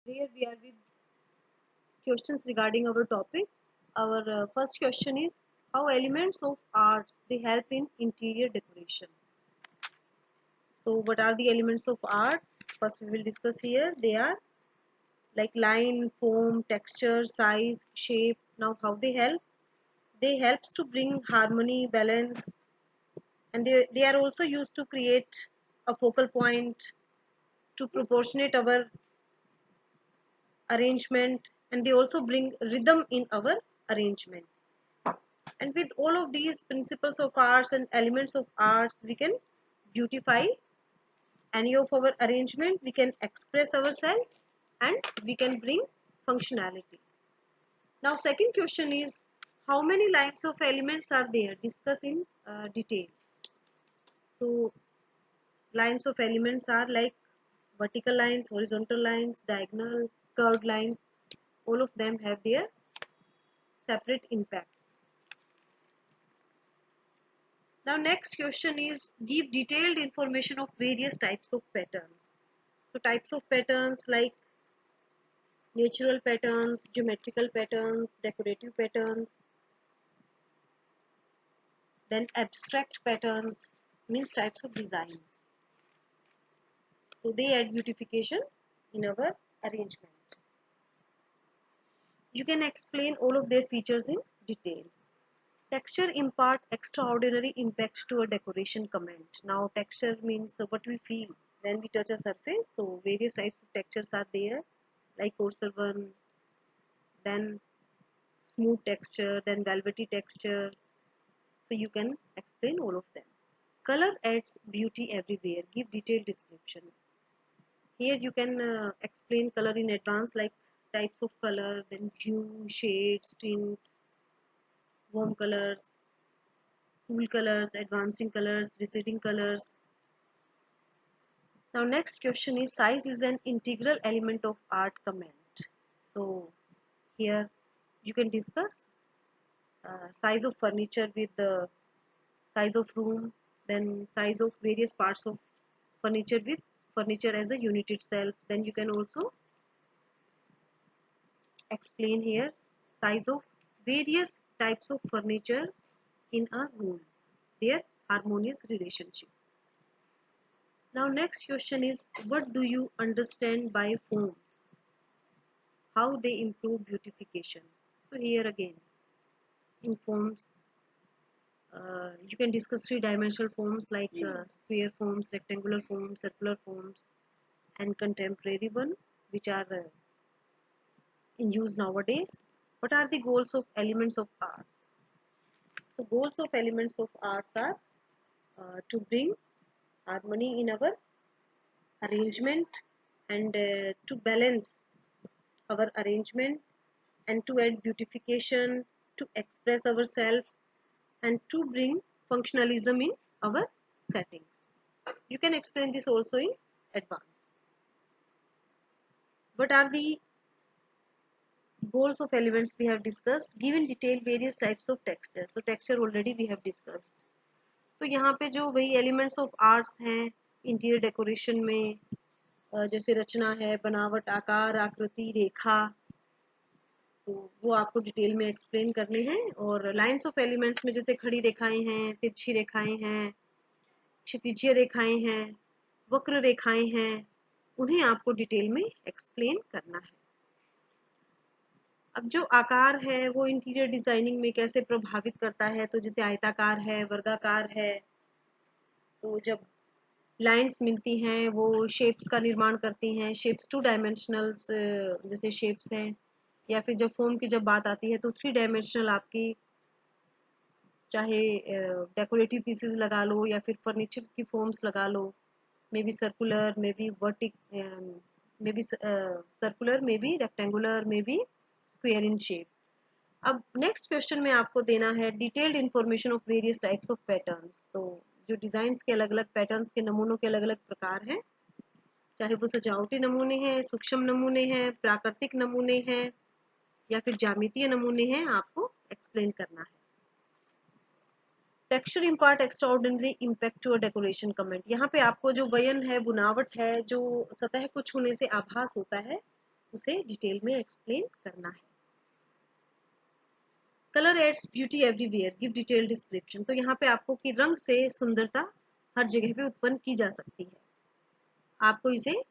Here we are with questions regarding our topic. Our first question is how elements of arts they help in interior decoration. So what are the elements of art? First we will discuss here. They are like line, form, texture, size, shape. Now how they help? They helps to bring harmony, balance, and they are also used to create a focal point to proportionate our arrangement, and they also bring rhythm in our arrangement. And with all of these principles of arts and elements of arts, we can beautify any of our arrangement, we can express ourselves, and we can bring functionality. Now second question is how many lines of elements are there? Discuss in detail. So lines of elements are like vertical lines, horizontal lines, diagonal, curved lines. All of them have their separate impacts. Now next question is give detailed information of various types of patterns. So types of patterns like natural patterns, geometrical patterns, decorative patterns, then abstract patterns means types of designs. So they add beautification in our arrangement. You can explain all of their features in detail. Texture impart extraordinary impact to a decoration comment. Now texture means what we feel when we touch a surface. So various types of textures are there like coarser one, then smooth texture, then velvety texture. So you can explain all of them. Color adds beauty everywhere. Give detailed description. Here you can explain color in advance like types of color, then hue, shades, tints, warm colors, cool colors, advancing colors, receding colors. Now next question is size is an integral element of art comment. So here you can discuss size of furniture with the size of room, then size of various parts of furniture with furniture as a unit itself. Then you can also explain here size of various types of furniture in a room, their harmonious relationship. Now next question is what do you understand by forms? How they improve beautification? So here again in forms you can discuss three-dimensional forms like square forms, rectangular forms, circular forms, and contemporary one which are in use nowadays. What are the goals of elements of arts? So goals of elements of arts are to bring harmony in our arrangement and to balance our arrangement and to add beautification, to express ourselves and to bring functionalism in our settings. You can explain this also in advance. What are the goals of elements we have discussed? Give in detail various types of texture. So texture already we have discussed. तो यहाँ पे जो वही elements of arts हैं interior decoration में जैसे रचना है, बनावट, आकार, आकृति, रेखा, तो वो आपको डिटेल में एक्सप्लेन करने हैं. और लाइंस ऑफ एलिमेंट्स में जैसे खड़ी रेखाएं हैं, तिरछी रेखाएं हैं, क्षितिजीय रेखाएं हैं, वक्र रेखाएं हैं, उन्हें आपको डिटेल में एक्सप्लेन करना है. अब जो आकार है वो इंटीरियर डिजाइनिंग में कैसे प्रभावित करता है, तो जैसे आयताकार है, वर्गाकार है, तो जब लाइंस मिलती हैं वो शेप्स का निर्माण करती हैं. शेप्स टू डायमेंशनल्स जैसे शेप्स हैं, या फिर जब फॉर्म की जब बात आती है तो थ्री डायमेंशनल आपकी चाहे डेकोरेटिव पीसेस लगा लो या फिर फर्नीचर की फॉर्म्स लगा लो, may be circular, may be vertical, may be circular, may be rectangular, may be square in shape. अब नेक्स्ट क्वेश्चन में आपको देना है detailed information of various types of patterns. तो जो डिजाइंस के अलग अलग पैटर्न्स के नमूनों के अलग अलग प्रकार हैं, चाहे वो सजावटी नमूने हैं, सूक्ष्म नमूने हैं, प्राकृतिक नमूने हैं या फिर ज्यामितीय नमूने हैं, आपको एक्सप्लेन करना है. Texture impart extraordinary impact to a decoration comment. यहाँ पे आपको जो वयन है, बुनावट है, जो सतह को छूने से आभास होता है, उसे डिटेल में एक्सप्लेन करना है। Colour adds beauty everywhere, give detail description. तो यहाँ पे आपको कि रंग से सुंदरता हर जगह पे उत्पन्न की जा सकती है, आपको इसे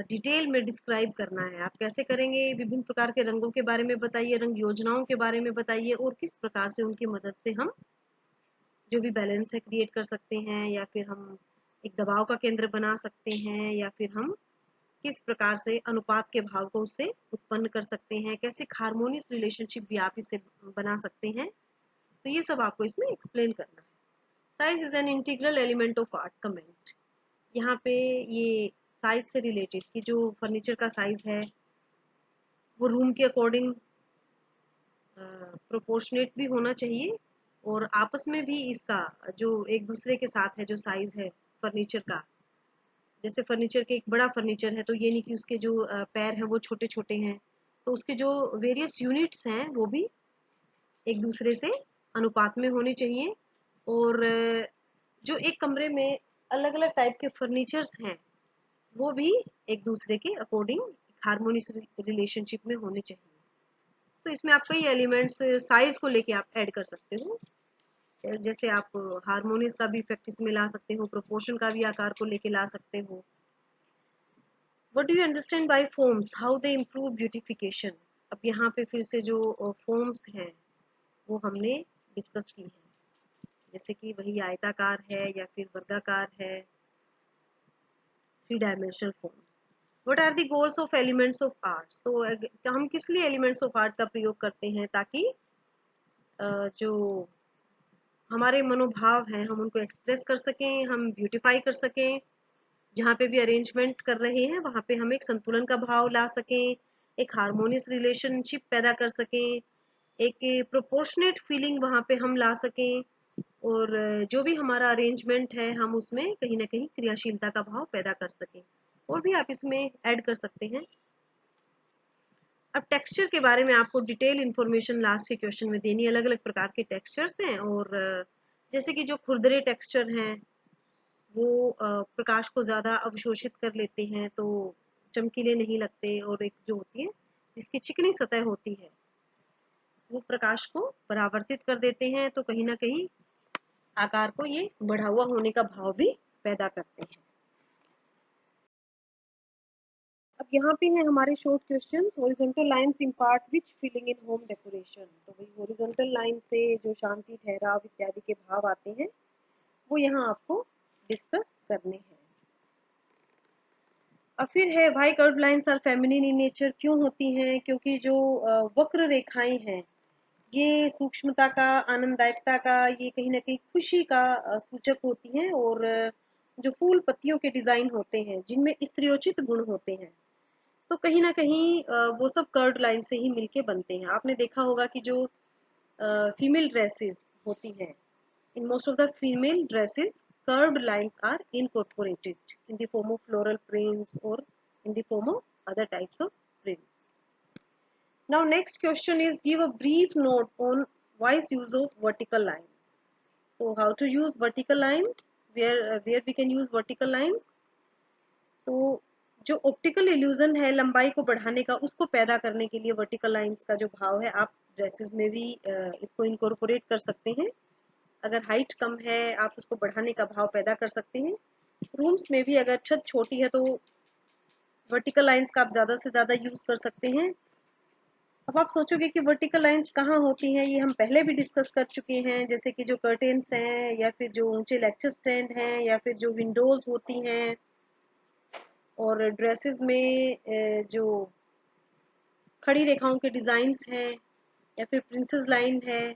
डिटेल में डिस्क्राइब करना है। आप कैसे करेंगे? विभिन्न प्रकार के रंगों के बारे में बताइए, रंग योजनाओं के बारे में बताइए, और किस प्रकार से उनकी मदद से हम जो भी बैलेंस है क्रिएट कर सकते हैं, या फिर हम एक दबाव का केंद्र बना सकते हैं, या फिर हम किस प्रकार से अनुपात के भाव को उससे उत्पन्न कर सकते हैं, कैसे हार्मोनियस रिलेशनशिप भी आप इससे बना सकते हैं। तो ये सब आपको इसमें एक्सप्लेन करना है। Size is an integral element of art. Comment, यहाँ पे ये साइज से रिलेटेड कि जो फर्नीचर का साइज है वो रूम के अकॉर्डिंग प्रोपोर्शनेट भी होना चाहिए, और आपस में भी इसका जो एक दूसरे के साथ है जो साइज है फर्नीचर का, जैसे फर्नीचर के एक बड़ा फर्नीचर है तो ये नहीं कि उसके जो पैर हैं वो छोटे छोटे हैं, तो उसके जो वेरियस यूनिट्स हैं वो भी एक दूसरे से अनुपात में होने चाहिए। और जो एक कमरे में अलग अलग टाइप के फर्नीचर्स हैं वो भी एक दूसरे के अकॉर्डिंग हार्मोनियस रिलेशनशिप में होने चाहिए। तो इसमें आप कई एलिमेंट्स साइज को लेके आप ऐड कर सकते हो, जैसे आप हार्मोनियस का भी इफेक्ट इसमें ला सकते हो, प्रोपोर्शन का भी आकार को लेके ला सकते हो। What do you understand by forms, how they improve beautification. अब यहाँ पे फिर से जो फॉर्म्स हैं वो हमने डिस्कस की है, जैसे कि वही आयताकार है या फिर वर्गाकार है, 3 dimensional forms. What are the goals of elements of arts. तो हम किस लिए एलिमेंट्स ऑफ आर्ट का प्रयोग करते हैं? ताकि जो हमारे मनोभाव हैं हम उनको एक्सप्रेस कर सकें, हम ब्यूटिफाई कर सकें, जहाँ पे भी अरेंजमेंट कर रहे हैं वहाँ पे हम एक संतुलन का भाव ला सकें, एक हार्मोनियस रिलेशनशिप पैदा कर सकें, एक प्रोपोर्शनेट फीलिंग वहाँ पे हम ला सकें, और जो भी हमारा अरेंजमेंट है हम उसमें कहीं ना कहीं क्रियाशीलता का भाव पैदा कर सकें। और भी आप इसमें ऐड कर सकते हैं। अब टेक्सचर के बारे में आपको डिटेल इन्फॉर्मेशन लास्ट के क्वेश्चन में देनी। अलग अलग प्रकार के टेक्सचर्स हैं, और जैसे कि जो खुरदरे टेक्सचर हैं वो प्रकाश को ज़्यादा अवशोषित कर लेते हैं तो चमकीले नहीं लगते, और एक जो होती है जिसकी चिकनी सतह होती है वो प्रकाश को परावर्तित कर देते हैं, तो कहीं ना कहीं आकार को ये बढ़ा हुआ होने का भाव भी पैदा करते हैं। अब यहाँ पे है हमारे short questions. Horizontal lines impart which feeling in home decoration. तो भाई हॉरिजॉन्टल लाइन से जो शांति, ठहराव इत्यादि के भाव आते हैं वो यहाँ आपको डिस्कस करने हैं। अब फिर है why curve lines are feminine in nature. क्यों होती हैं? क्योंकि जो वक्र रेखाएं हैं ये सूक्ष्मता का, आनंददायकता का, ये कहीं ना कहीं खुशी का सूचक होती हैं, और जो फूल पत्तियों के डिजाइन होते हैं जिनमें स्त्रियोचित गुण होते हैं तो कहीं ना कहीं वो सब कर्व्ड लाइन से ही मिलके बनते हैं। आपने देखा होगा कि जो फीमेल ड्रेसेस होती हैं, in most of the female dresses curved lines are incorporated in the form of floral prints or in the form of other types of prints. Now next question is, give a brief note on wise use of vertical lines. So how to use vertical lines, where we can use vertical lines. तो जो optical illusion है लंबाई को बढ़ाने का, उसको पैदा करने के लिए वर्टिकल लाइंस का जो भाव है आप ड्रेसेस में भी इसको इनकॉर्पोरेट कर सकते हैं। अगर हाइट कम है आप उसको बढ़ाने का भाव पैदा कर सकते हैं। रूम्स में भी अगर छत छोटी है तो वर्टिकल लाइंस का आप ज़्यादा से ज़्यादा यूज़ कर सकते हैं। अब आप सोचोगे कि वर्टिकल लाइंस कहाँ होती हैं, ये हम पहले भी डिस्कस कर चुके हैं, जैसे कि जो कर्टेन्स हैं या फिर जो ऊंचे लेक्चर स्टैंड हैं या फिर जो विंडोज होती हैं, और ड्रेसेस में जो खड़ी रेखाओं के डिज़ाइंस हैं, या फिर प्रिंसेस लाइन है,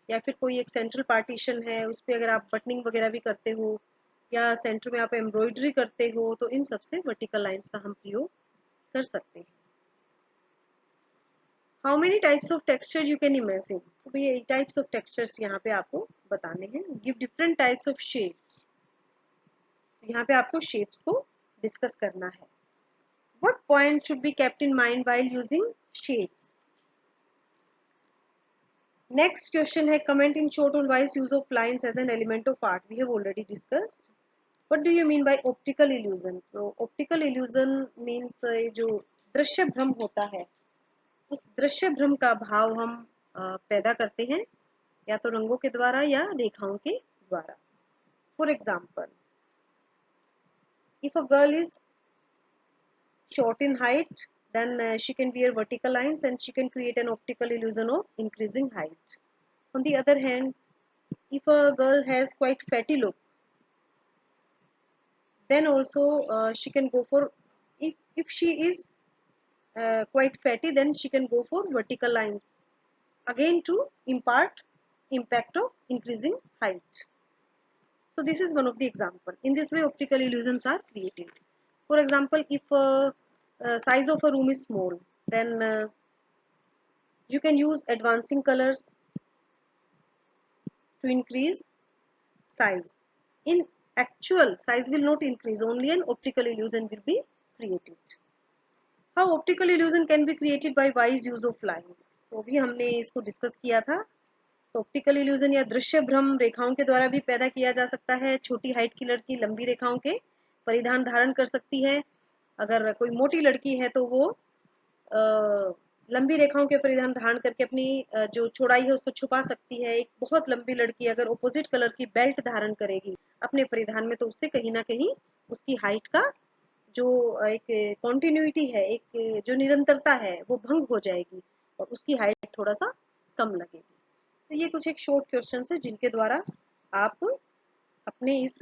या फिर कोई एक सेंट्रल पार्टीशन है उस पर अगर आप बटनिंग वगैरह भी करते हो, या सेंटर में आप एम्ब्रॉयडरी करते हो, तो इन सब से वर्टिकल लाइंस का हम प्रयोग कर सकते हैं। How many types of texture you can imagine. तो ये 8 टाइप्स ऑफ टेक्सचर्स यहाँ पे आपको बताने हैं। Give different types of shapes. यहाँ पे आपको शेप्स को डिस्कस करना है। What point should be kept in mind while using shapes. Next question है, comment in short on wise use of lines as an element of art. We have already discussed. What do you mean by optical illusion? तो optical illusion means जो दृश्य भ्रम होता है, उस दृश्य भ्रम का भाव हम पैदा करते हैं, या तो रंगों के द्वारा या रेखाओं के द्वारा. For example, if a girl is short in height, then she can wear vertical lines and she can create an optical illusion of increasing height. On the other hand, if a girl has quite fatty look, then also she can go for, if she is quite fatty, then she can go for vertical lines, again to impart impact of increasing height. So this is one of the example. In this way optical illusions are created. For example, if size of a room is small, then you can use advancing colors to increase size. In actual, size will not increase, only an optical illusion will be created. How optical illusion can be created by wise use of lines? तो भी हमने इसको discuss किया था. तो optical illusion या दृश्य भ्रम रेखाओं के द्वारा भी पैदा किया जा सकता है. छोटी हाइट की लड़की लंबी रेखाओं के परिधान धारण कर सकती है. अगर कोई मोटी लड़की है तो वो लंबी रेखाओं के परिधान धारण करके अपनी जो चौड़ाई है उसको छुपा सकती है. एक बहुत लंबी लड़की अगर ऑपोजिट कलर की बेल्ट धारण करेगी अपने परिधान में, तो उससे कहीं ना कहीं उसकी हाइट का जो एक कॉन्टिन्यूटी है, एक जो निरंतरता है, वो भंग हो जाएगी और उसकी हाइट थोड़ा सा कम लगेगी. तो ये कुछ एक शॉर्ट क्वेश्चन है जिनके द्वारा आप अपने इस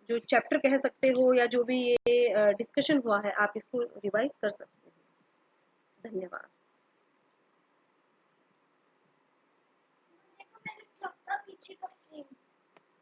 जो चैप्टर कह सकते हो या जो भी ये डिस्कशन हुआ है, आप इसको रिवाइज कर सकते हैं. धन्यवाद.